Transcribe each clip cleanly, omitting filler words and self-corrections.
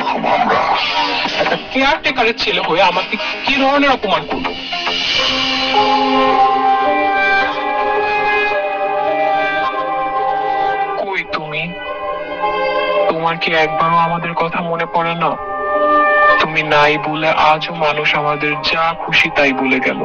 খুব আমরা একটা কেয়ারটেকারের ছেলে হয়ে আমাকে কি ধরনের অপমান করলো? কই তুমি? তোমার কি একবারও আমাদের কথা মনে পড়ে না? তুমি নাই বলে আজও মানুষ আমাদের যা খুশি তাই বলে গেল।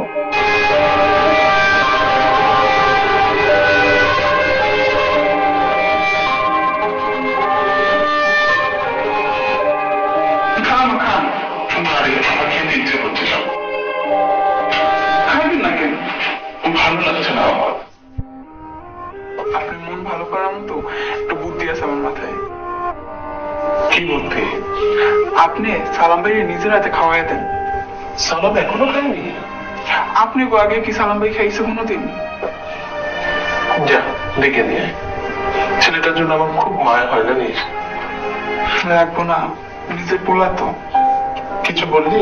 ভালো লাগছে না আমার। আপনার মন ভালো করার মতো একটা বুদ্ধি আছে আমার মাথায়। কি বুদ্ধি? আপনি সালাম ভাই নিজের হাতে খাওয়াই দেন। সালাম এখনো খাইনি? আপনি আগে কি সালাম ভাই খাইছে কোনোদিন? যা ডেকে নিয়ে, ছেলেটার জন্য আমার খুব মায়া হয় জানিস। রাখবো না, নিজের পোলা তো। কিছু বললি?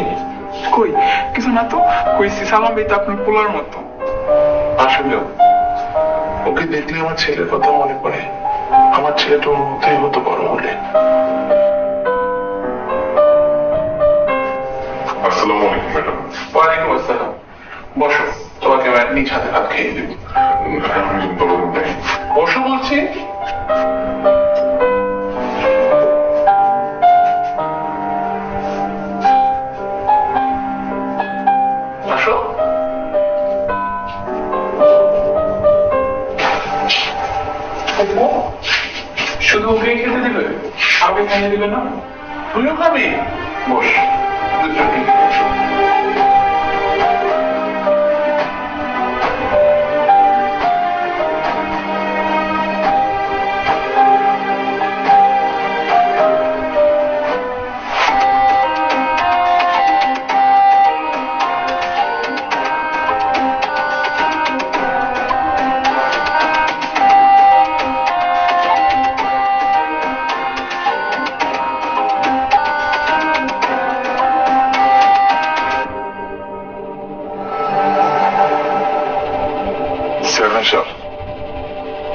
কই কিছু না তো, কইছি সালাম ভাই তো আপনার পোলার মতো। আসলেও ওকে দেখলে আমার ছেলের কথা মনে পড়ে। আমার ছেলেটা ওর মতোই হতো বড় হলে। আসসালামু আলাইকুম ম্যাডাম। ওয়ালাইকুম আসসালাম। বসো, তোমাকে আমি নিজ হাতে ভাত খেয়ে দেবো। বসো বলছি। আসো। শুধু ওকে খেতে দিবে? আমাকে খাইয়ে দিবে না? তুইও খাবি? বস।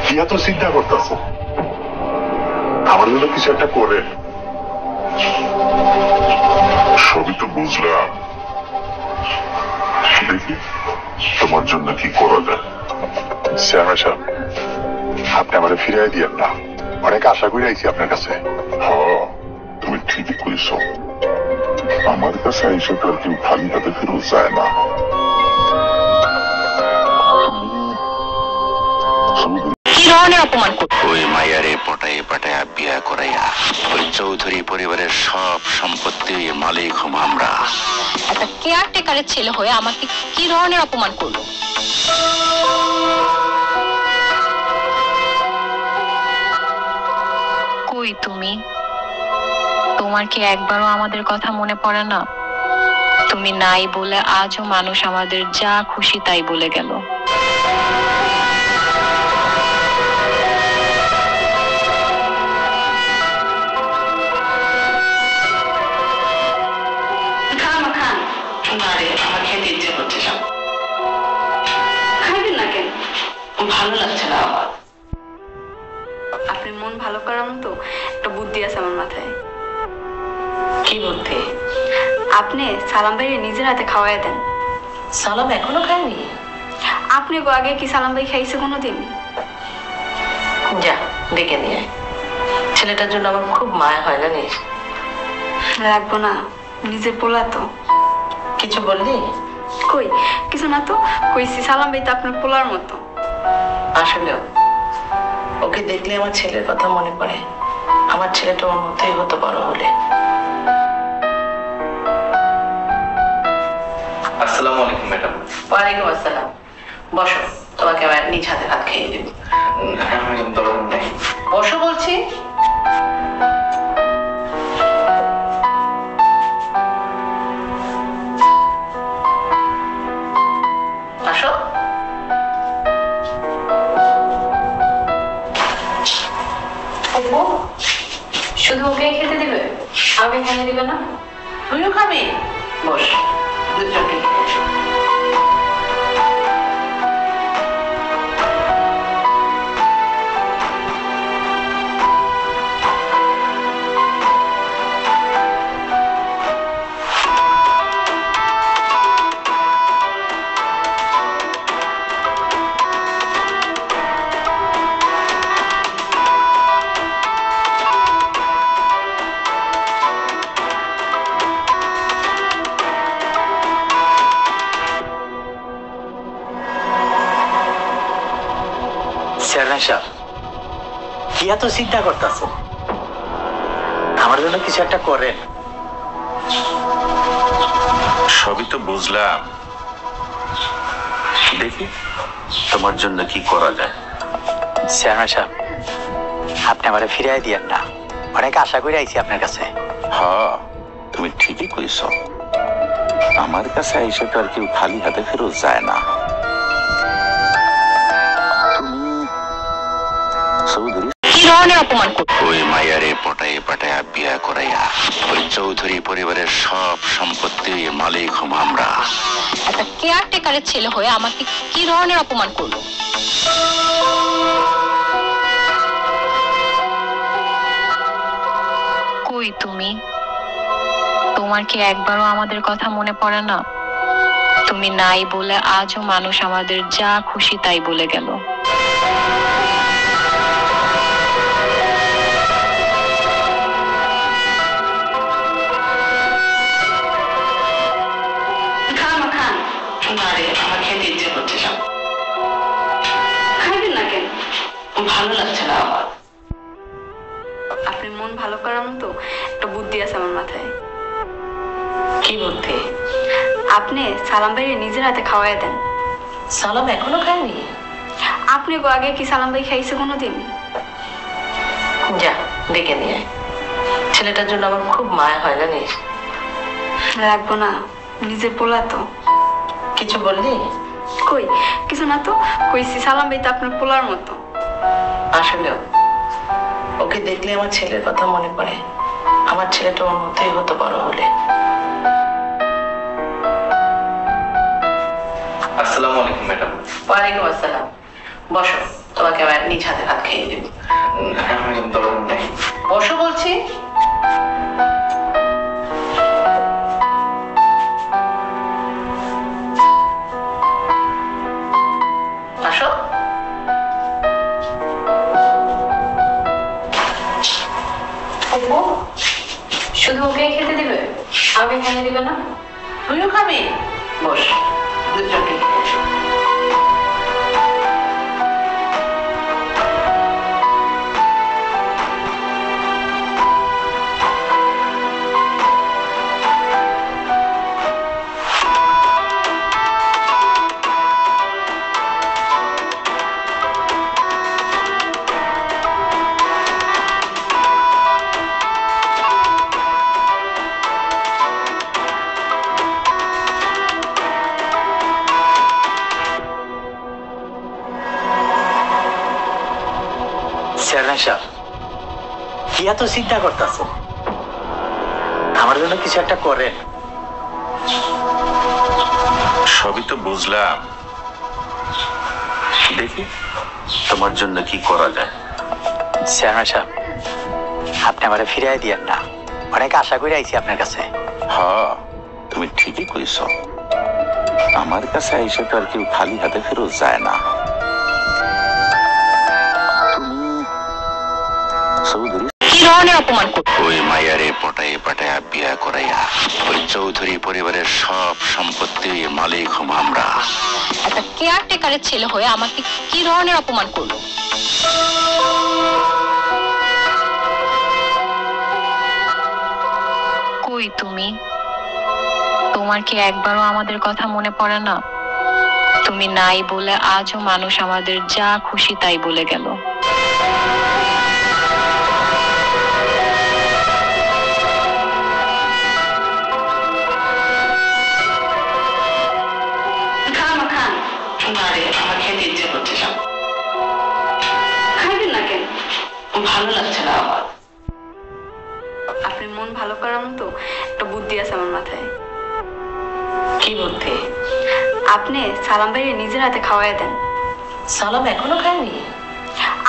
কি এত চিন্তা করতেছে? আমার জন্য কিছু একটা করে। সবই তো বুঝলাম, দেখি তোমার জন্য কি করা যায়। চেয়ারম্যান সাহেব, আপনি আমারে ফিরাই দিয়েন না, অনেক আশা করে আইছি আপনার কাছে। হ্যাঁ, তুমি ঠিকই কইছ। আমার কাছে আইসে তো আর কেউ খালি হাতে ফেরত যায় না। ওই মায়ারে পটায়ে পাটায়া বিয়া করাইয়া ওই চৌধুরী পরিবারের সব সম্পত্তির মালিক হম আমরা। একটা কেয়ারটেকারের ছেলে হয়ে আমাকে কি ধরনের অপমান করলো? কই তুমি? তোমার কি একবারও আমাদের কথা মনে পড়ে না? তুমি নাই বলে আজও মানুষ আমাদের যা খুশি তাই বলে গেল। ভালো লাগছে না আমার। আপনার মন ভালো করার মতো একটা বুদ্ধি আছে আমার মাথায়। কি বুদ্ধি? আপনি সালাম ভাই নিজের হাতে খাওয়াই দেন। সালাম এখনো খায়নি? আপনি আগে কি সালাম ভাই খাইছে কোনোদিন? যা ডেকে নিয়ে, ছেলেটার জন্য আমার খুব মায়া হয় জানিস। রাখবো না, নিজের পোলা তো। কিছু বললি? কই কিছু না তো, কইছি সালাম ভাই তো আপনার পোলার মতো। আসলেও ওকে দেখলে আমার ছেলের কথা মনে পড়ে। আমার ছেলেটা ওর মতোই হতো বড় হলে। আসসালামু আলাইকুম ম্যাডাম। ওয়ালাইকুম আসসালাম। বসো, তোমাকে আমি নিজ হাতে ভাত খেয়ে দেবো। বসো বলছি। আসো। শুধু ওকে খেতে দিবে? আমাকে খাইয়ে দিবে না? তুইও খাবি? বস, দুজনকে সাহেব, কি এত চিন্তা করতেছেন? আমার জন্য কিছু একটা করেন। সবই তো বুঝলাম, দেখি তোমার জন্য কি করা যায়। চেয়ারম্যান সাহেব, আপনি আমারে ফিরাই দিয়েন না, অনেক আশা করে আইছি আপনার কাছে। তুমি ঠিকই কইছ, আমার কাছে আইসা তো আর কেউ খালি হাতে ফেরত যায় না। তুমি চৌধুরী কি ধরনের অপমান করছো? ওই মায়ারে পটায়ে পাটায়া বিয়া করাইয়া ওই চৌধুরী পরিবারের সব সম্পত্তির মালিক হম আমরা। একটা কেয়ারটেকারের ছেলে হয়ে আমাকে কি ধরনের অপমান করলো? কই তুমি? তোমার কি একবারও আমাদের কথা মনে পড়ে না? তুমি নাই বলে আজও মানুষ আমাদের যা খুশি তাই বলে গেল। আমার খেতে ইচ্ছে করছে সব। খাইবেন না কেন? ভালো লাগছে না আমার। আপনার মন ভালো করার মতো একটা বুদ্ধি আছে আমার মাথায়। কি বুদ্ধি? আপনি সালাম ভাইয়ের নিজের হাতে খাওয়াই দেন। সালাম এখনো খায়নি? আপনি গো আগে কি সালাম ভাই খাইছে কোনোদিন? যা ডেকে নিয়ে আয়। ছেলেটার জন্য আমার খুব মায়া হয় জানিস। রাখবো না, নিজের পোলা তো। কিছু বললি? কই কিছু না তো, কইছি সালাম ভাই তো আপনার পোলার মতো। আসলেও ওকে দেখলে আমার ছেলের কথা মনে পড়ে। আমার ছেলেটা ওর মতোই হতো বড় হলে। আসসালামু আলাইকুম ম্যাডাম। ওয়ালাইকুম আসসালাম। বসো, তোমাকে আমার নিজ হাতে ভাত খেয়ে দেবো। দরকার নেই। বসো বলছি। আসো। শুধু ওকে খেতে দিবে, আমাকে খাইয়ে দিবে না? তুইও খাবি? বস, দুজনকে খেয়ে এসো। চেয়ারম্যান সাহেব, কি এত চিন্তা করতেছেন? আমার জন্য কিছু একটা করেন। সবই তো বুঝলাম, দেখি তোমার জন্য কি করা যায়। চেয়ারম্যান সাহেব, আপনি আমারে ফিরাই দিয়েন না, অনেক আশা করে আইছি আপনার কাছে। তুমি ঠিকই কইছ, আমার কাছে আইসা তো আর কেউ খালি হাতে ফেরত যায় না। তুমি চৌধুরী কি ধরনের অপমান করছো? ওই মায়ারে পটায়ে পাটায়া বিয়া করাইয়া ওই চৌধুরী পরিবারের সব সম্পত্তির মালিক হম আমরা। একটা কেয়ারটেকারের ছেলে হয়ে আমাকে কি ধরনের অপমান করলো? কই তুমি? তোমার কি একবারও আমাদের কথা মনে পড়ে না? তুমি নাই বলে আজও মানুষ আমাদের যা খুশি তাই বলে গেল। না রে, আমার খেতে ইচ্ছে করছে সব। খাইবেন না কেন? ভালো লাগছে না আমার। আপনার মন ভালো করার মতো একটা বুদ্ধি আছে আমার মাথায়। কি বুদ্ধি? আপনি সালাম ভাইয়ের নিজের হাতে খাওয়াই দেন। সালাম এখনো খায়নি?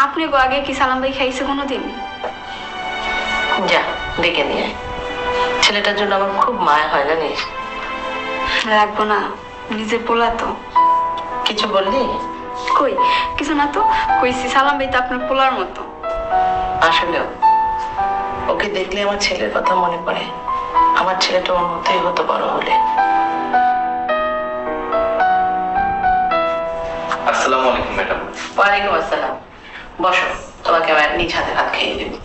আপনি গো আগে কি সালাম ভাই খাইছে কোনোদিন? যা ডেকে নিয়ে আয়। ছেলেটার জন্য আমার খুব মায়া হয় জানিস। রাখবো না, নিজের পোলা তো। কিছু বললি? কই কিছু না তো, কইছি সালাম ভাই তো আপনার পোলার মতো। আসলেও ওকে দেখলে আমার ছেলের কথা মনে পড়ে। আমার ছেলেটা ওর মতোই হতো বড় হলে। আসসালামু আলাইকুম ম্যাডাম। ওয়ালাইকুম আসসালাম। বসো, তোমাকে আমার নিজ হাতে ভাত খাইয়ে দেবো।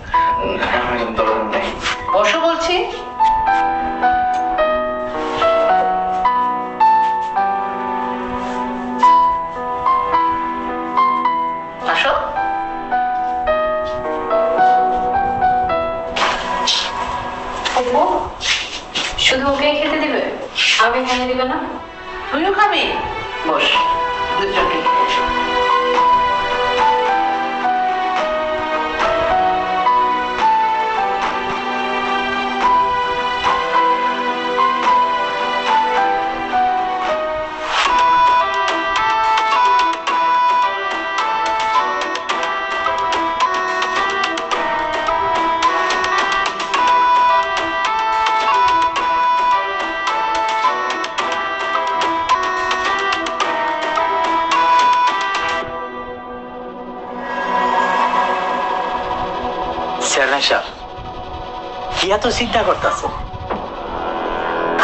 আমার দরকার নেই। বসো বলছি। আসো। অপু, শুধু ওকে খেতে দিবে, আমাকে খেতে দিবে না? তুইও খাবি? বস, দুজনকে। চেয়ারম্যান সাহেব, কি এত চিন্তা করতেছেন?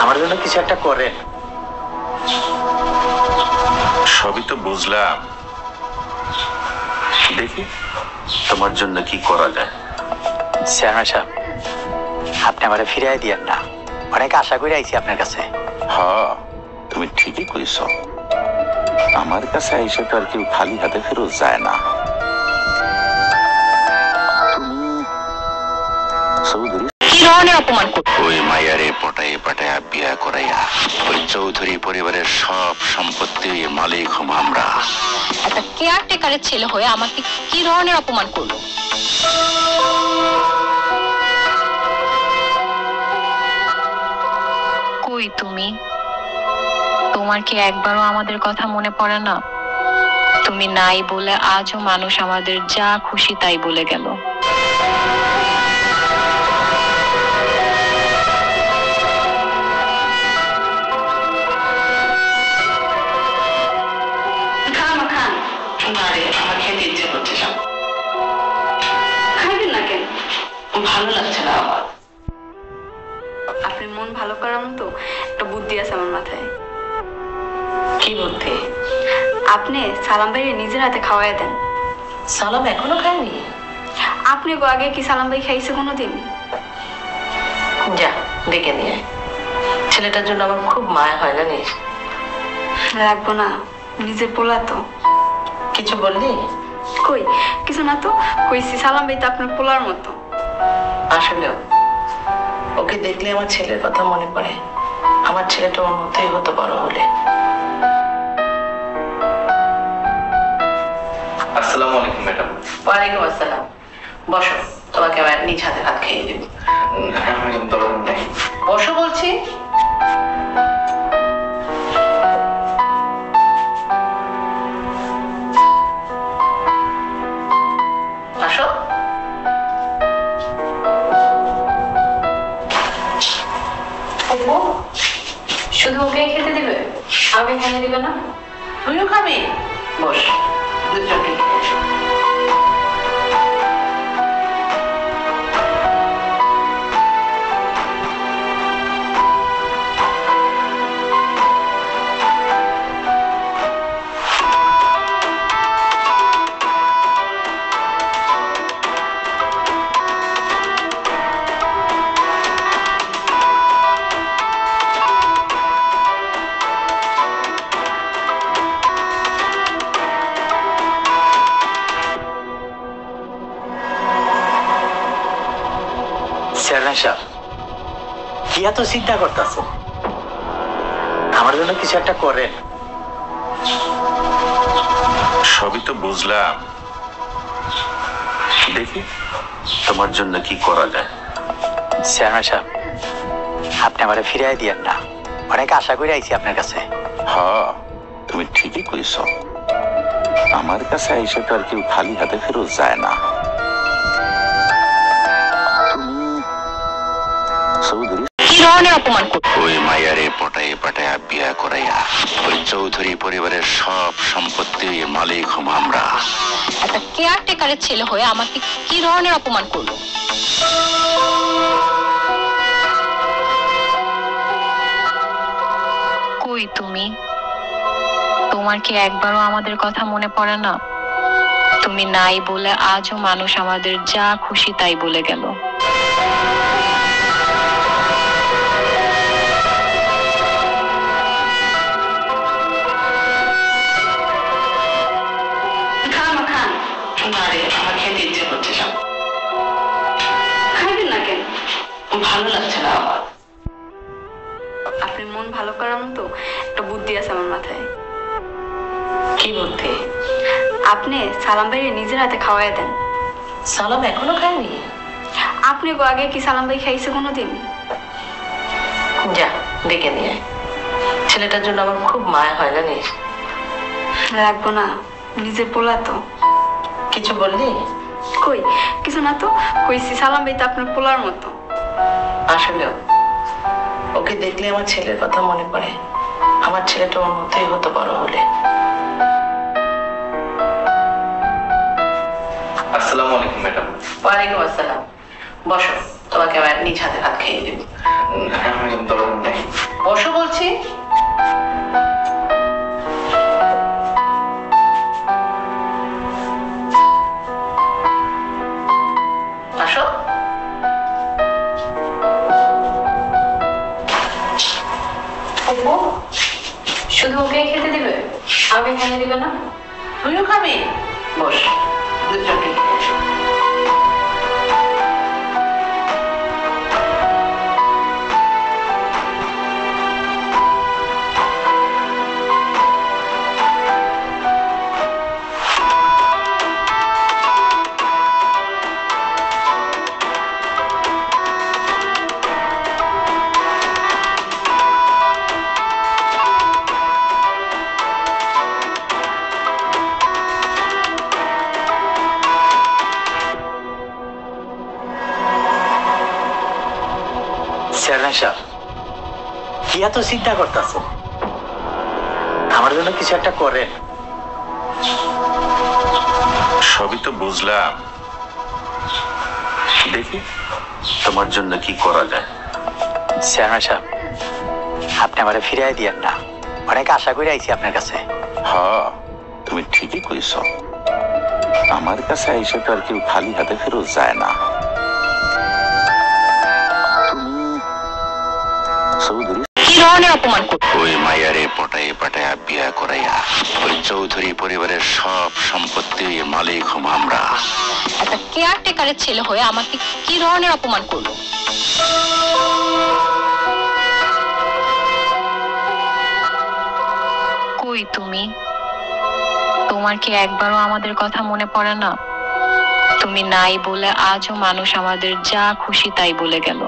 আমার জন্য কিছু একটা করেন। সবই তো বুঝলাম, দেখি তোমার জন্য কি করা যায়। চেয়ারম্যান সাহেব, আপনি আমারে ফিরাই দিয়েন না, অনেক আশা করে আইছি আপনার কাছে। হ, তুমি ঠিকই কইছ, আমার কাছে এসে তো আর কেউ খালি হাতে ফেরত যায় না। চৌধুরী কি ধরনের অপমান করলো? ওই মায়ারে পটায়ে পাটায়া বিয়া করাইয়া ওই চৌধুরী পরিবারের সব সম্পত্তি মালিক হম আমরা। একটা কেয়ারটেকারের ছেলে হয়ে আমাকে কি ধরনের অপমান করলো? কই তুমি? তোমার কি একবারও আমাদের কথা মনে পড়ে না? তুমি নাই বলে আজও মানুষ আমাদের যা খুশি তাই বলে গেল। খান খান। না রে, আমার খেতে ইচ্ছে করছে না। খাইবেন না কেন? ভালো লাগছে না আমার। আপনার মন ভালো করার মতো একটা বুদ্ধি আছে আমার মাথায়। কি বুদ্ধি? আপনি সালাম ভাইয়ের নিজের হাতে খাওয়াই দেন। সালাম এখনো খাইনি? আপনি গো আগে কি সালাম ভাই খাইছে কোনোদিন? যা, ডেকে নিয়ে আয়। ছেলেটার জন্য আমার খুব মায়া হয় জানিস। রাখবো না, নিজের পোলা তো। কিছু বললি? কই কিছু না তো, কইছি সালাম ভাই তো আপনার পোলার মতো। আসলেও ওকে দেখলে আমার ছেলের কথা মনে পড়ে। আমার ছেলেটা ওর মতোই হতো বড় হলে। আসসালামু আলাইকুম ম্যাডাম। ওয়ালাইকুম আসসালাম। বসো, তোমাকে আমার নিজ হাতে ভাত খাইয়ে দেবো। আমার দরকার নেই। বসো বলছি। আসো। অপু, শুধু ওকে খেতে দিবে, আমাকে খেতে দিবে না? তুইও খাবি? বস, দুজনকে। চেয়ারম্যান সাহেব, কি এত চিন্তা করতেছেন? আমার জন্য কিছু একটা করেন। সবই তো বুঝলাম, দেখি তোমার জন্য কি করা যায়। চেয়ারম্যান সাহেব, আপনি আমারে ফিরাই দিয়েন না, অনেক আশা করে আইছি আপনার কাছে। হ, তুমি ঠিকই কইছ, আমার কাছে এসে তো আর কেউ খালি হাতে ফেরত যায় না। চৌধুরী কি ধরনের অপমান করলো? ওই মায়ারে পটায়ে পাটায়া বিয়া করাইয়া ওই চৌধুরী পরিবারের সব সম্পত্তি মালিক হম আমরা। একটা কেয়ারটেকারের ছেলে হয়ে আমাকে কি ধরনের অপমান করলো? কই তুমি? তোমার কি একবারও আমাদের কথা মনে পড়ে না? তুমি নাই বলে আজও মানুষ আমাদের যা খুশি তাই বলে গেল। খান খান। না রে, আমার খেতে ইচ্ছে করছে না। খাইবেন না কেন? ভালো লাগছে না আমার। আপনার মন ভালো করার মতো একটা বুদ্ধি আছে আমার মাথায়। কি বুদ্ধি? আপনি সালাম ভাইয়ের নিজের হাতে খাওয়াই দেন। সালাম এখনো খায়নি? আপনি গো আগে কি সালাম ভাই খাইছে কোনোদিন? যা ডেকে নিয়ে আয়। ছেলেটার জন্য আমার খুব মায়া হয় জানিস। রাখবো না, নিজের পোলা তো। কিছু বললি? কই কিছু না তো, কইছি সালাম ভাই তো আপনার পোলার মতো। আসলেও ওকে দেখলে আমার ছেলের কথা মনে পড়ে। আমার ছেলেটা ওর মতোই হতো বড় হলে। আসসালামু আলাইকুম ম্যাডাম। ওয়ালাইকুম আসসালাম। বসো, তোমাকে আমার নিজ হাতে ভাত খেয়ে দেবো। ম্যাডাম দরকার নেই। বসো বলছি। আসো। অপু, শুধু ওকে খেতে দিবে, আমাকে খেতে দিবে না? তুইও খাবি? বস, দুজনকে চেয়ারম্যান সাহেব, কি এত চিন্তা করতেছেন? আমার জন্য কিছু একটা করেন। সবই তো বুঝলাম, দেখি তোমার জন্য কি করা যায়। চেয়ারম্যান সাহেব, আপনি আমারে ফিরাই দিয়েন না, অনেক আশা করে আইছি আপনার কাছে। হ্যাঁ, তুমি ঠিকই কইছ। আমার কাছে আইসা তো আর কেউ খালি হাতে ফেরত যায় না। চৌধুরী কি ধরনের অপমান করছো? ওই মায়ারে পটায়ে পাটায়া বিয়া করাইয়া ওই চৌধুরী পরিবারের সব সম্পত্তির মালিক হম আমরা। একটা কেয়ারটেকারের ছেলে হয়ে আমাকে কি ধরনের অপমান করলো? কই তুমি? তোমার কি একবারও আমাদের কথা মনে পড়ে না? তুমি নাই বলে আজও মানুষ আমাদের যা খুশি তাই বলে গেল।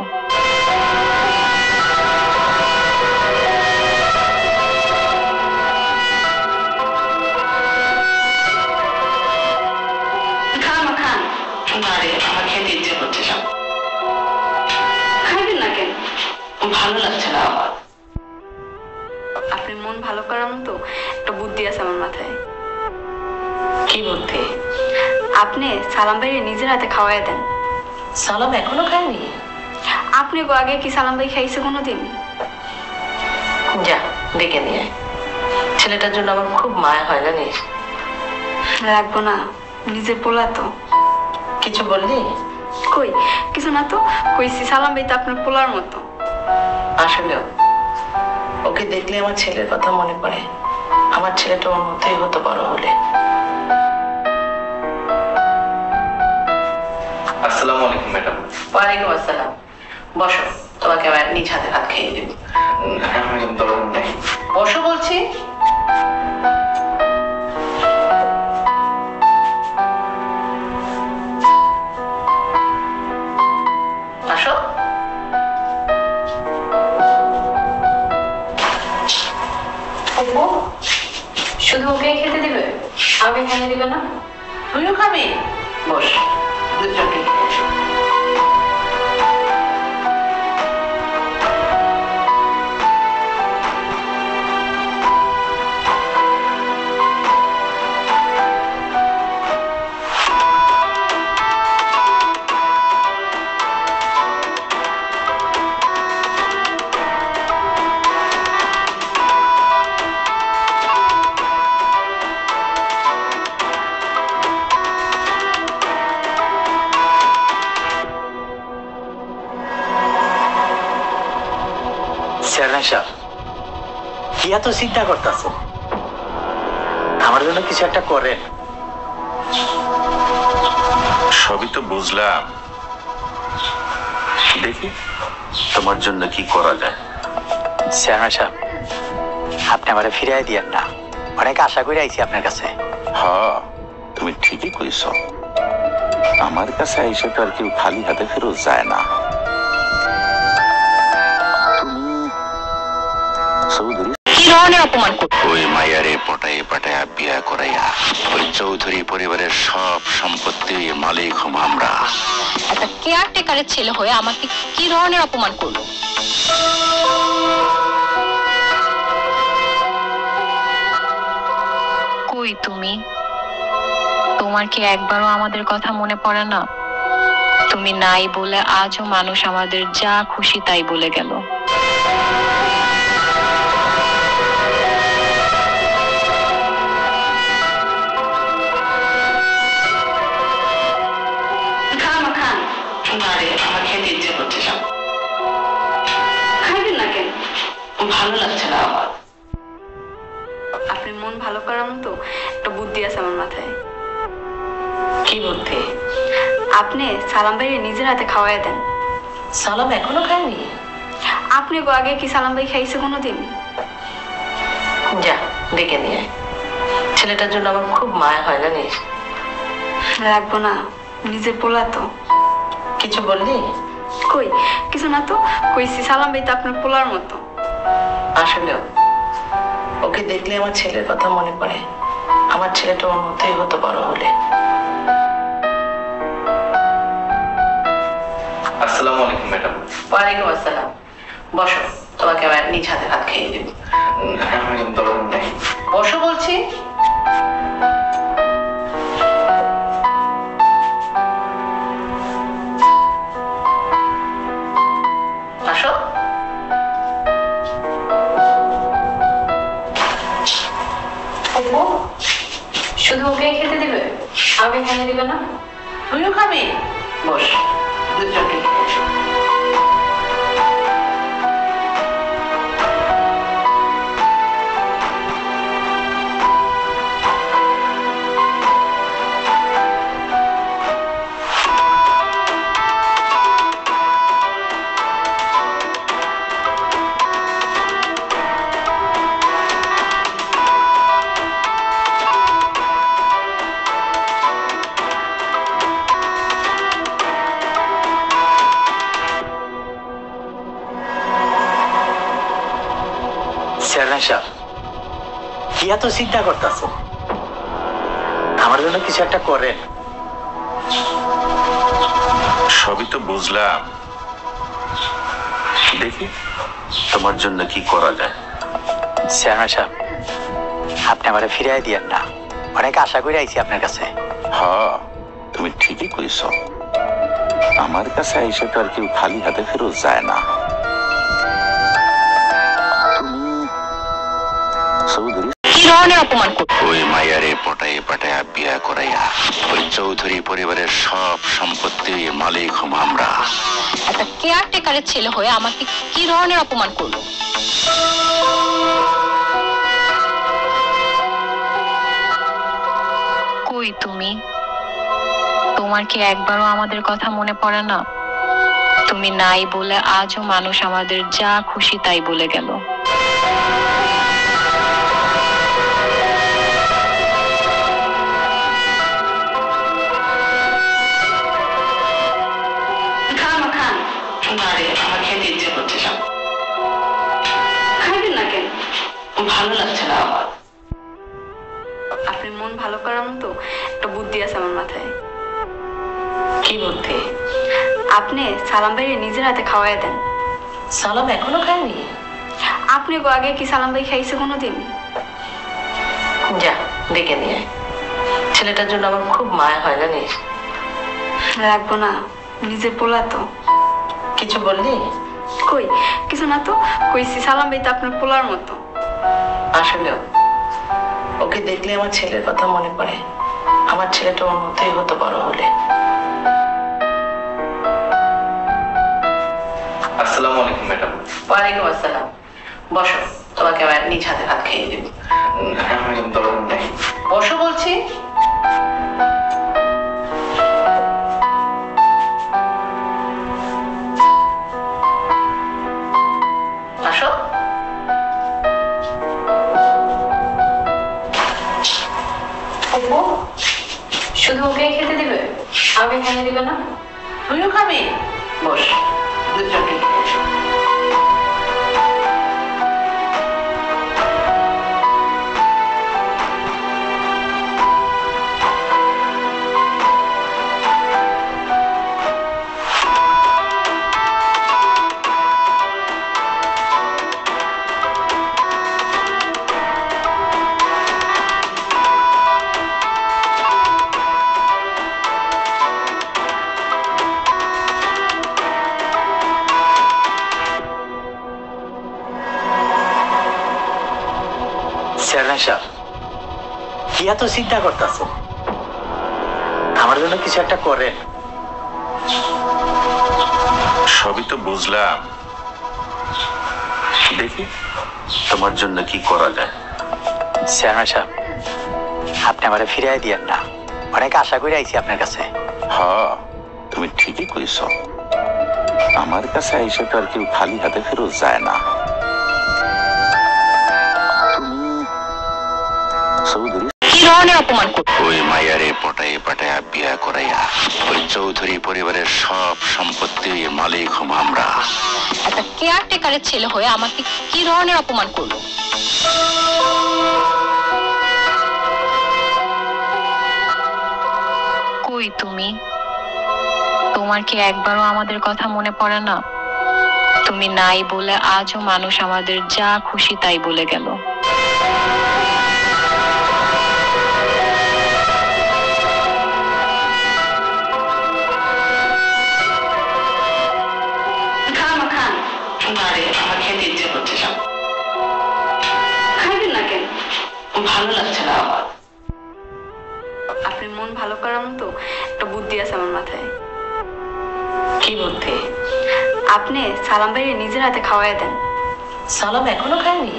খান খান। না রে, আমার খেতে ইচ্ছে করছে না। খাইবেন না কেন? ভালো লাগছে না আমার। আপনার মন ভালো করার মতো একটা বুদ্ধি আছে আমার মাথায়। কি বুদ্ধি? আপনি সালাম ভাইয়ের নিজের হাতে খাওয়াই দেন। সালাম এখনো খায়নি? আপনি গো আগে কি সালাম ভাই খাইছে কোনোদিন? যা ডেকে নিয়ে আয়। ছেলেটার জন্য আমার খুব মায়া হয় জানিস। রাখবো না, নিজের পোলা তো। কিছু বললি? কই কিছু না তো, কইছি সালাম ভাই তো আপনার পোলার মতো। আসলেও ওকে দেখলে আমার ছেলের কথা মনে পড়ে। আমার ছেলেটা ওর মতোই হতো বড় হলে। আসসালামু আলাইকুম ম্যাডাম। ওয়ালাইকুম আসসালাম। বসো, তোমাকে আমার নিজ হাতে ভাত খেয়ে দেবো। ম্যাডাম দরকার নেই। বসো বলছি। আসো। অপু, শুধু ওকে খেতে দিবে, আমাকে খেতে দিবে না? তুইও খাবি? বস, দুজনকে চেয়ারম্যান সাহেব কি এত চিন্তা করতেছেন? আমার জন্য কিছু একটা করেন। সবই তো বুঝলাম, দেখি তোমার জন্য কি করা যায়। চেয়ারম্যান সাহেব আপনি আমারে ফিরাই দিয়েন না, অনেক আশা করে আইছি আপনার কাছে। তুমি ঠিকই কইছ, আমার কাছে আইসা তো আর কেউ খালি হাতে ফেরত যায় না। তুমি চৌধুরী কি ধরনের অপমান করছো? ওই মায়ারে পটায়ে পাটায়া বিয়া করাইয়া ওই চৌধুরী পরিবারের সব সম্পত্তির মালিক হম আমরা। একটা কেয়ারটেকারের ছেলে হয়ে আমাকে কি ধরনের অপমান করলো? কই তুমি? তোমার কি একবারও আমাদের কথা মনে পড়ে না? তুমি নাই বলে আজও মানুষ আমাদের যা খুশি তাই বলে গেল। খান খান। না রে, আমার খেতে ইচ্ছে করছে সব। খাইবেন না কেন? ভালো লাগছে না আমার। আপনার মন ভালো করার মতো একটা বুদ্ধি আছে আমার মাথায়। কি বুদ্ধি? আপনি সালাম ভাই নিজের হাতে খাওয়াই দেন। সালাম এখনো খায়নি? আপনি গো আগে কি সালাম ভাই খাইছে কোনোদিন? যা ডেকে নিয়ে আয়। ছেলেটার জন্য আমার খুব মায়া হয় জানিস। রাখবো না, নিজের পোলা তো। কিছু বললি? কই কিছু না তো, কইছি সালাম ভাই তো আপনার পোলার মতো। আসলেও ওকে দেখলে আমার ছেলের কথা মনে পড়ে। আমার ছেলেটা ওর মতোই হতো বড় হলে। আসসালামু আলাইকুম ম্যাডাম। ওয়ালাইকুম আসসালাম। বসো, তোমাকে আমার নিজ হাতে ভাত খেয়ে দেবো। ম্যাডাম দরকার নেই। বসো বলছি। আসো। শুধু ওকে খেতে দিবে, আমাকে খেতে দিবে না? তুইও খাবি? বস, দুজনকে চেয়ারম্যান সাহেব কি এত চিন্তা করতেছেন? আমার জন্য কিছু একটা করেন। সবই তো বুঝলাম, দেখি তোমার জন্য কি করা যায়। চেয়ারম্যান সাহেব আপনি আমারে ফিরাই দিয়েন না, অনেক আশা করে আইছি আপনার কাছে। তুমি ঠিকই কইছ, আমার কাছে আইসা তো আর কেউ খালি হাতে ফেরত যায় না। তুমি চৌধুরী কি ধরনের অপমান করছো? ওই মায়ারে পটায়ে পাটায়া বিয়া করাইয়া ওই চৌধুরী পরিবারের সব সম্পত্তির মালিক হম আমরা। একটা কেয়ারটেকারের ছেলে হয়ে আমাকে কি ধরনের অপমান করলো? কই তুমি? তোমার কি একবারও আমাদের কথা মনে পড়ে না? তুমি নাই বলে আজও মানুষ আমাদের যা খুশি তাই বলে গেল। খান খান। না রে, আমার খেতে ইচ্ছে করছে সব। খাইবেন না কেন? ভালো লাগছে না আমার। আপনার মন ভালো করার মতো একটা বুদ্ধি আছে আমার মাথায়। কি বুদ্ধি? আপনি সালাম ভাই নিজের হাতে খাওয়াই দেন। সালাম এখনো খায়নি? আপনি গো আগে কি সালাম ভাই খাইছে কোনোদিন? যা ডেকে নিয়ে আয়। ছেলেটার জন্য আমার খুব মায়া হয় জানিস। রাখবো না, নিজের পোলা তো। কিছু বললি? কই কিছু না তো, কইছি সালাম ভাই তো আপনার পোলার মতো। আসলেও ওকে দেখলে আমার ছেলের কথা মনে পড়ে। আমার ছেলেটা ওর মতোই হতো বড় হলে। আসসালামু আলাইকুম ম্যাডাম। ওয়ালাইকুম আসসালাম। বসো, তোমাকে আমার নিজ হাতে ভাত খেয়ে দেব। আমার দরকার নেই। বসো বলছি। আসো। অপু, শুধু ওকে খেতে দিবে, আমাকে খেতে দিবে না? তুইও খাবি? বস, দুজনকে চেয়ারম্যান সাহেব, কি এত চিন্তা করতেছে? আমার জন্য কিছু একটা করেন। সবই তো বুঝলাম, দেখি তোমার জন্য কি করা যায়। চেয়ারম্যান সাহেব, আপনি আমারে ফিরাই দিয়েন না, অনেক আশা করে আইছি আপনার কাছে। হ্যাঁ, তুমি ঠিকই কইছ। আমার কাছে এসে তো আর কেউ খালি হাতে ফেরত যায় না। চৌধুরী কি ধরনের অপমান করলো? ওই মায়ারে পটায়ে পাটায়া বিয়া করাইয়া ওই চৌধুরী পরিবারের সব সম্পত্তি মালিক হম আমরা। একটা কেয়ারটেকারের ছেলে হয়ে আমাকে কি ধরনের অপমান করলো? কই তুমি? তোমার কি একবারও আমাদের কথা মনে পড়ে না? তুমি নাই বলে আজও মানুষ আমাদের যা খুশি তাই বলে গেল। খান খান। না রে, আমার খেতে ইচ্ছে করছে না। খাইবেন না কেন? ভালো লাগছে না আমার। আপনার মন ভালো করার মতো একটা বুদ্ধি আছে আমার মাথায়। কি বুদ্ধি? আপনি সালাম ভাইয়ের নিজের হাতে খাওয়াই দেন। সালাম এখনো খাইনি?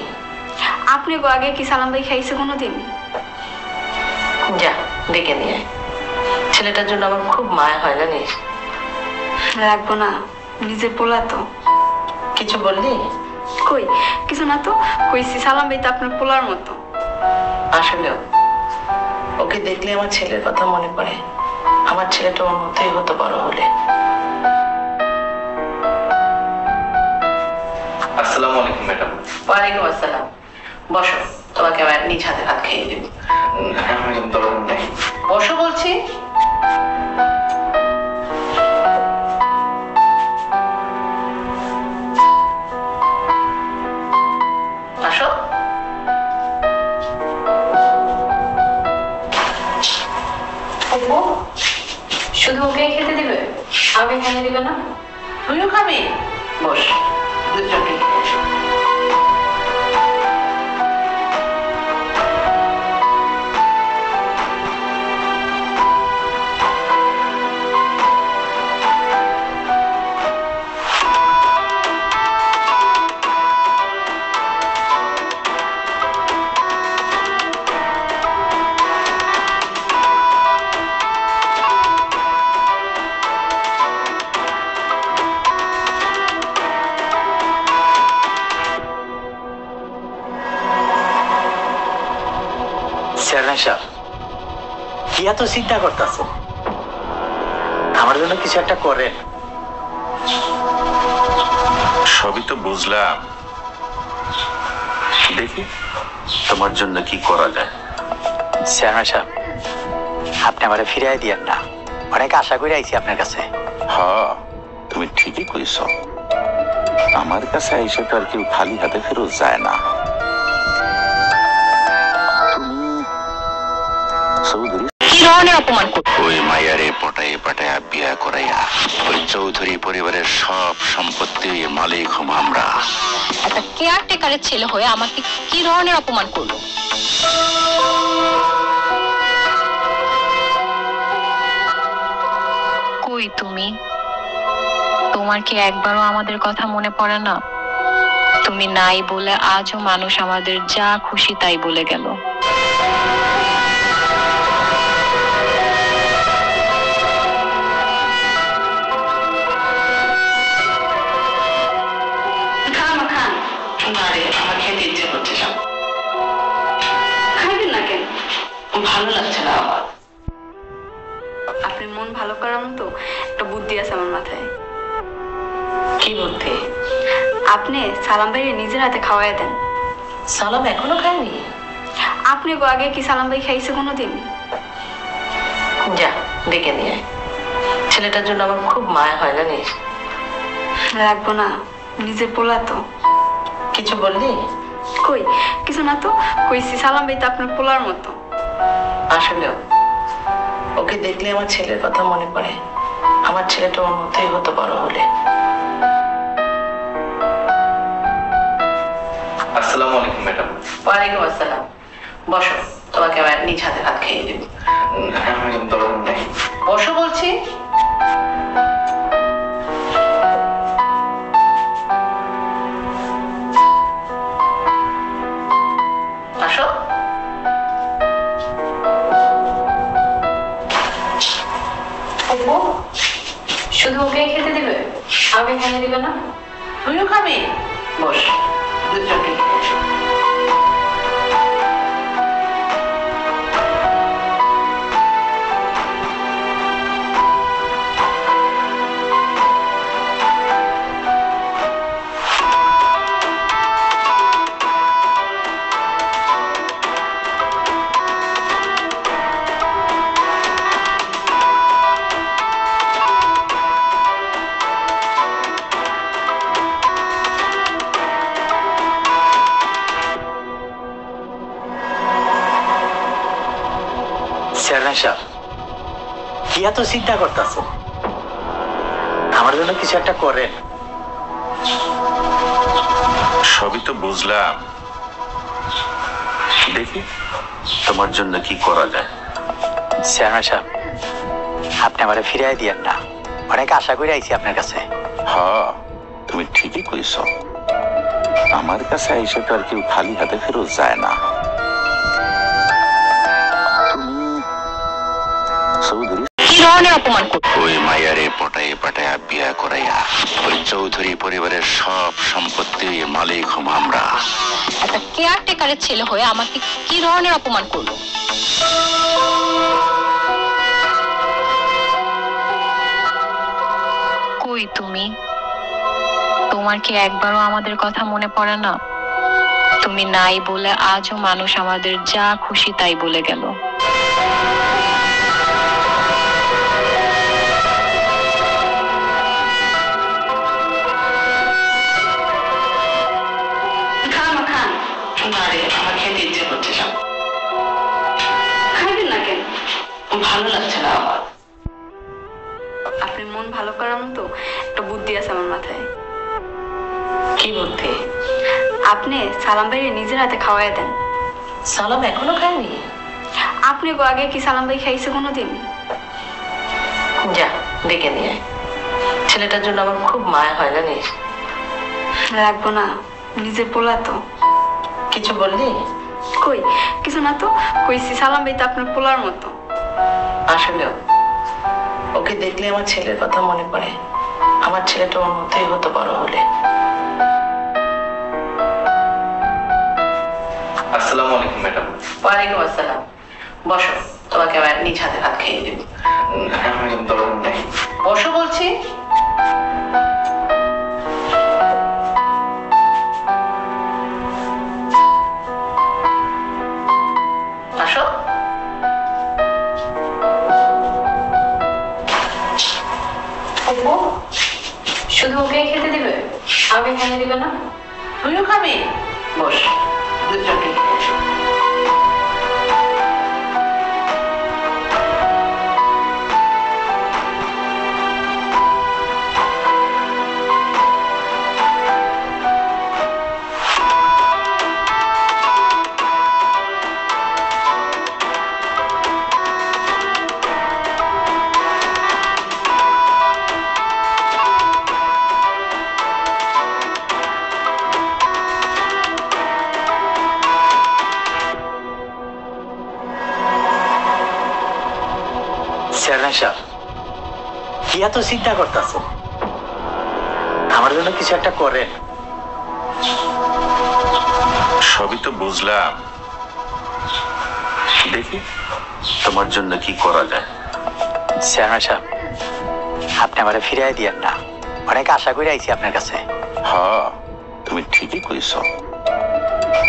আপনি গো আগে কি সালাম ভাই খাইছে কোনোদিন? যা, ডেকে নিয়ে আয়। ছেলেটার জন্য আমার খুব মায়া হয় জানিস। রাখবো না, নিজের পোলা তো। কিছু বললি? কই কিছু না তো, কইছি সালাম ভাই তো আপনার পোলার মতো। আসলেও ওকে দেখলে আমার ছেলের কথা মনে পড়ে। আমার ছেলেটা ওর মতোই হতো বড় হলে। আসসালামু আলাইকুম ম্যাডাম। ওয়ালাইকুম আসসালাম। বসো, তোমাকে আমার নিজ হাতে ভাত খেয়ে দেব। আমার দরকার নেই। বসো বলছি। আসো। অপু, শুধু ওকে খেতে দিবে, আমাকে খেতে দিবে না? তুইও খাবি? বস, দুজনকে চেয়ারম্যান সাহেব, কি এত চিন্তা করতেছে? আমার জন্য কিছু একটা করেন। সবই তো বুঝলাম, দেখি তোমার জন্য কি করা যায়। চেয়ারম্যান সাহেব, আপনি আমারে ফিরাই দিয়েন না, অনেক আশা করে আইছি আপনার কাছে। হ্যাঁ, তুমি ঠিকই কইছ। আমার কাছে এসে তো আর কেউ খালি হাতে ফেরত যায় না। চৌধুরী কি ধরনের অপমান করলো? ওই মায়ারে পটায়ে পাটায়া বিয়া করাইয়া ওই চৌধুরী পরিবারের সব সম্পত্তি মালিক হম আমরা। একটা কেয়ারটেকারের ছেলে হয়ে আমাকে কি ধরনের অপমান করলো? কই তুমি? তোমার কি একবারও আমাদের কথা মনে পড়ে না? তুমি নাই বলে আজও মানুষ আমাদের যা খুশি তাই বলে গেল। খান খান। না রে, আমার খেতে ইচ্ছে করছে সব। খাইবেন না কেন? ভালো লাগছে না আমার। আপনার মন ভালো করার মতো একটা বুদ্ধি আছে আমার মাথায়। কি বুদ্ধি? আপনি সালাম ভাইয়ের নিজের হাতে খাওয়াই দেন। সালাম এখনো খাইনি? আপনি গো আগে কি সালাম ভাই খাইছে কোনোদিন? যা ডেকে নিয়ে আয়। ছেলেটার জন্য আমার খুব মায়া হয় জানিস। রাখবো না, নিজের পোলা তো। কিছু বললি? কই কিছু না তো, কইছি সালাম ভাই তো আপনার পোলার মতো। আসলেও ওকে দেখলে আমার ছেলের কথা মনে পড়ে। আমার ছেলেটা ওর মতোই হতো বড় হলে। আসসালামু আলাইকুম ম্যাডাম। ওয়ালাইকুম আসসালাম। বসো, তোমাকে আমার নিজ হাতে ভাত খেয়ে দেব। ম্যাডাম দরকার নেই। বসো বলছি। আসো। অপু, শুধু ওকে খেতে দিবে, আমাকে খেতে দিবে না? তুইও খাবি? বস, দুজনকে খেয়ে আসো। চেয়ারম্যান সাহেব, কি এত চিন্তা করতেছেন? আমার জন্য কিছু একটা করেন। সবই তো বুঝলাম, দেখি তোমার জন্য কি করা যায়। চেয়ারম্যান সাহেব, আপনি আমারে ফিরাই দিয়েন না। অনেক আশা করে আইছি আপনার কাছে। তুমি ঠিকই কইছ, আমার কাছে এসে তো আর কেউ খালি হাতে ফেরত যায় না। চৌধুরী কি ধরনের অপমান করছো? ওই মায়ারে পটায়ে পাটায়া বিয়া করাইয়া ওই চৌধুরী পরিবারের সব সম্পত্তির মালিক হম আমরা। একটা কেয়ারটেকারের ছেলে হয়ে আমাকে কি ধরনের অপমান করলো? কই তুমি? তোমার কি একবারও আমাদের কথা মনে পড়ে না? তুমি নাই বলে আজও মানুষ আমাদের যা খুশি তাই বলে গেল। খান খান। না রে, আমার খেতে ইচ্ছে করছে সব। খাইবেন না কেন? ভালো লাগছে না আমার। আপনার মন ভালো করার মতো একটা বুদ্ধি আছে আমার মাথায়। কি বুদ্ধি? আপনি সালাম ভাইয়ের নিজের হাতে খাওয়াই দেন। সালাম এখনো খাইনি? আপনি গো আগে কি সালাম ভাই খাইছে কোনোদিন? যা ডেকে নিয়ে আয়। ছেলেটার জন্য আমার খুব মায়া হয় জানিস। রাখবো না, নিজের পোলা তো। কিছু বললি? কই কিছু না তো, কইছি সালাম ভাই তো আপনার পোলার মতো। আসলেও ওকে দেখলে আমার ছেলের কথা মনে পড়ে। আমার ছেলেটা ওর মতোই হতো বড় হলে। আসসালামু আলাইকুম ম্যাডাম। ওয়ালাইকুম আসসালাম। বসো, তোমাকে আমার নিজ হাতে ভাত খেয়ে দেব। ম্যাডাম দরকার নেই। বসো বলছি। আসো। অপু, শুধু ওকে খেতে দিবে, আমাকে খেতে দিবে না? তুইও খাবি? বস, দুজনকে খেয়ে আসো। কি এত চিন্তা করতেছেন? আমার জন্য কিছু একটা করেন। সবই তো বুঝলাম, দেখি তোমার জন্য কি করা যায়। চেয়ারম্যান সাহেব, আপনি আমারে ফিরাই দিয়েন না, অনেক আশা করে আইছি আপনার কাছে। হ্যাঁ, তুমি ঠিকই কইছ।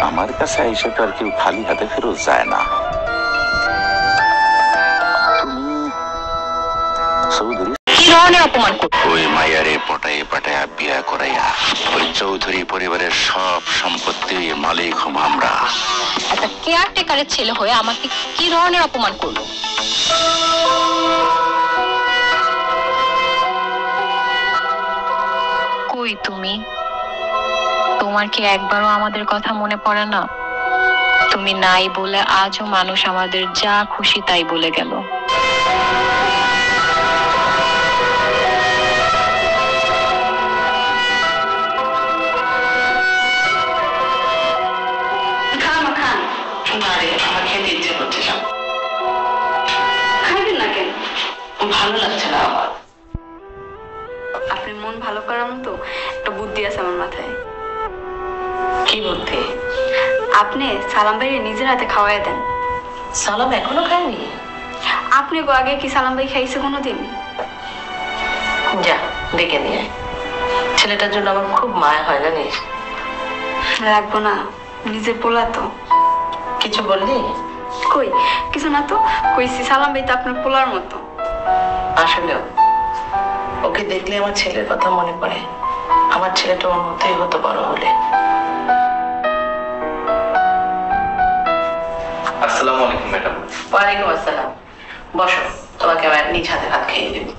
আমার কাছে আইসা তো আর কেউ খালি হাতে ফেরত যায় না। তুমি চৌধুরী কি ধরনের অপমান করছো? ওই মায়ারে পটায়ে পাটায়া বিয়া করাইয়া ওই চৌধুরী পরিবারের সব সম্পত্তির মালিক হম আমরা। একটা কেয়ারটেকারের ছেলে হয়ে আমাকে কি ধরনের অপমান করলো? কই তুমি? তোমার কি একবারও আমাদের কথা মনে পড়ে না? তুমি নাই বলে আজও মানুষ আমাদের যা খুশি তাই বলে গেল। খান খান। না রে, আমার খেতে ইচ্ছে করছে সব। খাইবেন না কেন? ভালো লাগছে না আমার। আপনার মন ভালো করার মতো একটা বুদ্ধি আছে আমার মাথায়। কি বুদ্ধি? আপনি সালাম ভাইরে নিজের হাতে খাওয়াই দেন। সালাম এখনো খায়নি? আপনি গো আগে কি সালাম ভাই খাইছে কোনোদিন? যা ডেকে নিয়ে আয়। ছেলেটার জন্য আমার খুব মায়া হয় জানিস। রাখবো না, নিজের পোলা তো। কিছু বললি? কই কিছু না তো, কইছি সালাম ভাই তো আপনার পোলার মতো। আসলেও ওকে দেখলে আমার ছেলের কথা মনে পড়ে। আমার ছেলেটা ওর মতোই হতো বড় হলে। আসসালামু আলাইকুম ম্যাডাম। ওয়ালাইকুম আসসালাম। বসো, তোমাকে আমার নিজ হাতে ভাত খাইয়ে দেবো।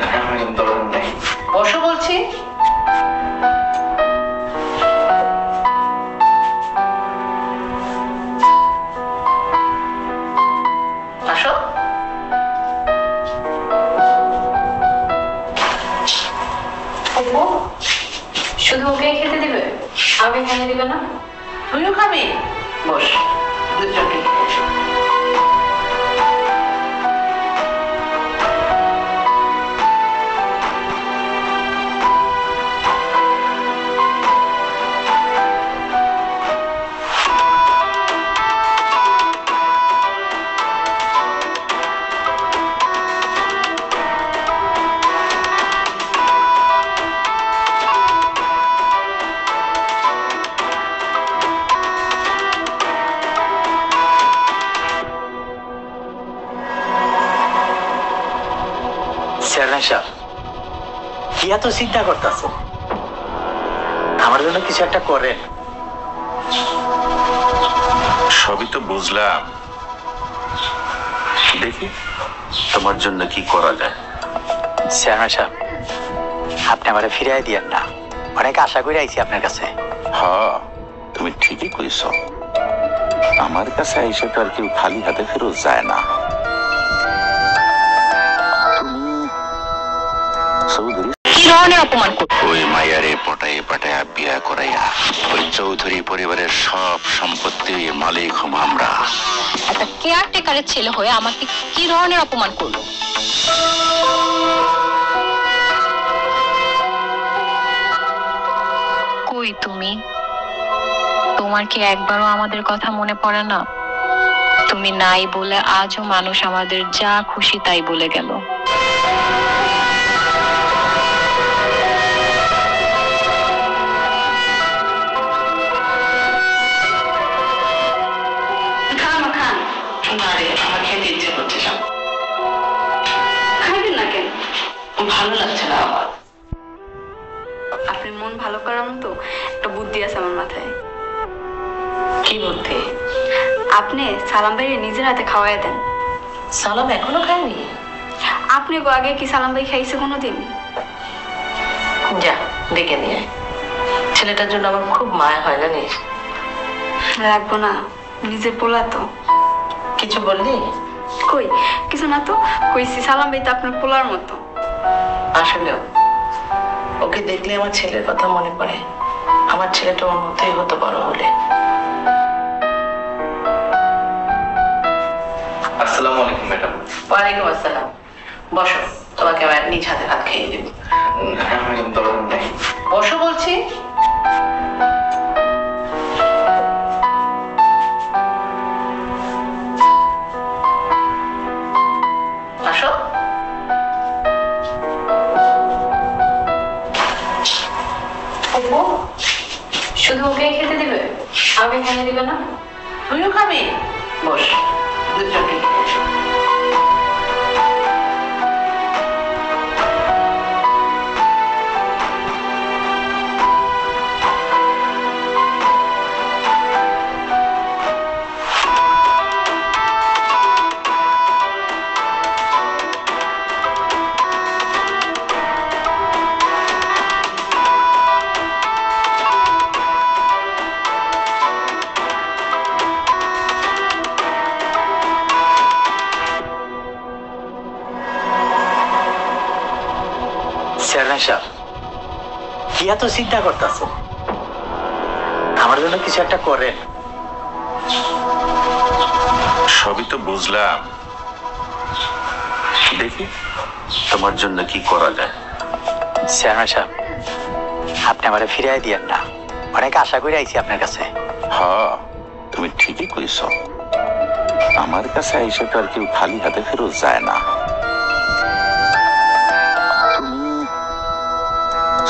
ম্যাডাম দরকার নেই। বসো বলছি। আসো। অপু, শুধু ওকে খেতে দিবে, আমাকে খেতে দিবে না? তুইও খাবি? বস, দুজনকে চেয়ারম্যান সাহেব, কি এত চিন্তা করতেছেন? আমার জন্য কিছু একটা করেন। সবই তো বুঝলাম, দেখি তোমার জন্য কি করা যায়। চেয়ারম্যান সাহেব, আপনি আমারে ফিরাই দিয়েন না, অনেক আশা করে আইছি আপনার কাছে। হ্যাঁ, তুমি ঠিকই কইছ। আমার কাছে আইসা তো আর কেউ খালি হাতে ফেরত যায় না। তুমি চৌধুরী কি ধরনের অপমান করছো? ওই মায়ারে পটায়ে পাটায়া বিয়া করাইয়া ওই চৌধুরী পরিবারের সব সম্পত্তির মালিক হম আমরা। একটা কেয়ারটেকারের ছেলে হয়ে আমাকে কি ধরনের অপমান করলো? কই তুমি? তোমার কি একবারও আমাদের কথা মনে পড়ে না? তুমি নাই বলে আজও মানুষ আমাদের যা খুশি তাই বলে গেল। খান খান। না রে, আমার খেতে ইচ্ছে করছে সব। খাইবেন না কেন? ভালো লাগছে না আমার। আপনার মন ভালো করার মতো একটা বুদ্ধি আছে আমার মাথায়। কি বুদ্ধি? আপনি সালাম ভাইরে নিজের হাতে খাওয়াই দেন। সালাম এখনো খায়নি? আপনি গো আগে কি সালাম ভাই খাইছে কোনোদিন? যা ডেকে নিয়ে আয়। ছেলেটার জন্য আমার খুব মায়া হয় জানিস। রাখবো না, নিজের পোলা তো। কিছু বললি? কই কিছু না তো, কইছি সালাম ভাই তো আপনার পোলার মতো। আসলেও ওকে দেখলে আমার ছেলের কথা মনে পড়ে। আমার ছেলেটা ওর মতোই হতো বড় হলে। আসসালামু আলাইকুম ম্যাডাম। ওয়ালাইকুম আসসালাম। বসো, তোমাকে আমার নিজ হাতে ভাত খেয়ে দেব। আমার দরকার নেই। বসো বলছি। আসো। অপু, শুধু ওকে খেতে দিবে, আমাকে খেতে দিবে না? তুইও খাবি? বস, দুজনকে। চেয়ারম্যান সাহেব, কি এত চিন্তা করতেছে? আমার জন্য কিছু একটা করেন। সবই তো বুঝলাম, দেখি তোমার জন্য কি করা যায়। চেয়ারম্যান সাহেব, আপনি আমারে ফিরাই দিয়েন না, অনেক আশা করে আইছি আপনার কাছে। হ্যাঁ, তুমি ঠিকই কইছ। আমার কাছে এসে তো আর কেউ খালি হাতে ফেরত যায় না।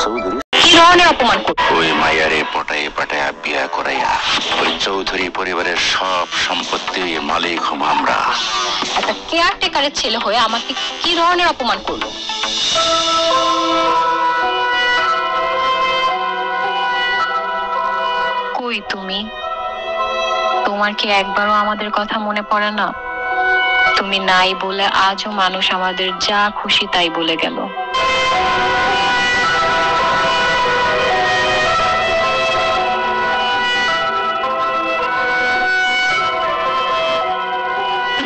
চৌধুরী কি ধরনের অপমান করছো? ওই মাইয়ারে পটায়ে পাটায়া বিয়া করাইয়া ওই চৌধুরী পরিবারের সব সম্পত্তির মালিক হম আমরা। একটা কেয়ারটেকারের ছেলে হয়ে আমাকে কি ধরনের অপমান করলো? কই তুমি? তোমার কি একবারও আমাদের কথা মনে পড়ে না? তুমি নাই বলে আজও মানুষ আমাদের যা খুশি তাই বলে গেল।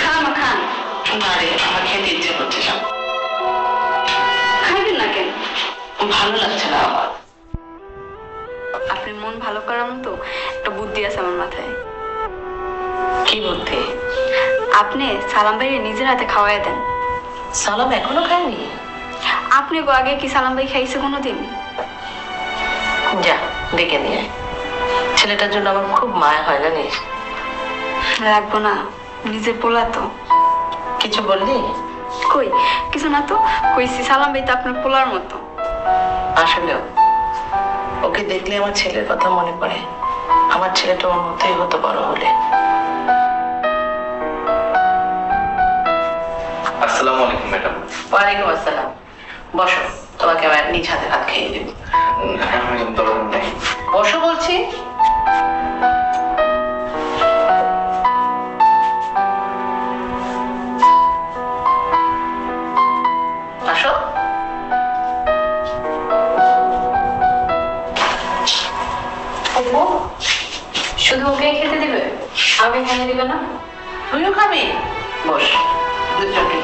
খান খান। না রে, আমার খেতে ইচ্ছে করছে না। খাইবেন না কেন? ভালো লাগছে না আমার। আপনার মন ভালো করার মতো একটা বুদ্ধি আছে আমার মাথায়। কি বুদ্ধি? আপনি সালাম ভাইয়ের নিজের হাতে খাওয়াই দেন। সালাম এখনো খাইনি? আপনি গো আগে কি সালাম ভাই খাইছে কোনোদিন? যা, ডেকে নিয়ে আয়। ছেলেটার জন্য আমার খুব মায়া হয় জানিস। রাখবো না, নিজের পোলা তো। কিছু বললি? কই কিছু না তো, কইছি সালাম ভাই তো আপনার পোলার মতো। আসলেও ওকে দেখলে আমার ছেলের কথা মনে পড়ে। আমার ছেলেটা ওর মতোই হতো বড় হলে। আসসালামু আলাইকুম ম্যাডাম। ওয়ালাইকুম আসসালাম। বসো, তোমাকে আমার নিজ হাতে ভাত খেয়ে দেব। আমার দরকার নেই। বসো বলছি। আসো। অপু, শুধু ওকে খেতে দিবে, আমাকে খেতে দিবে না? তুইও খাবি? বস, দুজনকে।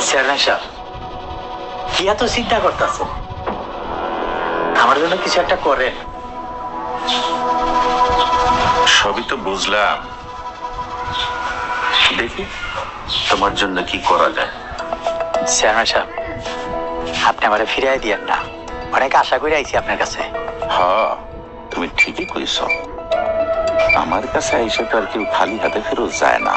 চেয়ারম্যান সাহেব, কি এত চিন্তা করতেছে? আমার জন্য কিছু একটা করেন। সবই তো বুঝলাম, দেখি তোমার জন্য কি করা যায়। চেয়ারম্যান সাহেব, আপনি আমারে ফিরাই দিয়েন না, অনেক আশা করে আইছি আপনার কাছে। হ্যাঁ, তুমি ঠিকই কইছ। আমার কাছে এসে তো আর কেউ খালি হাতে ফেরত যায় না।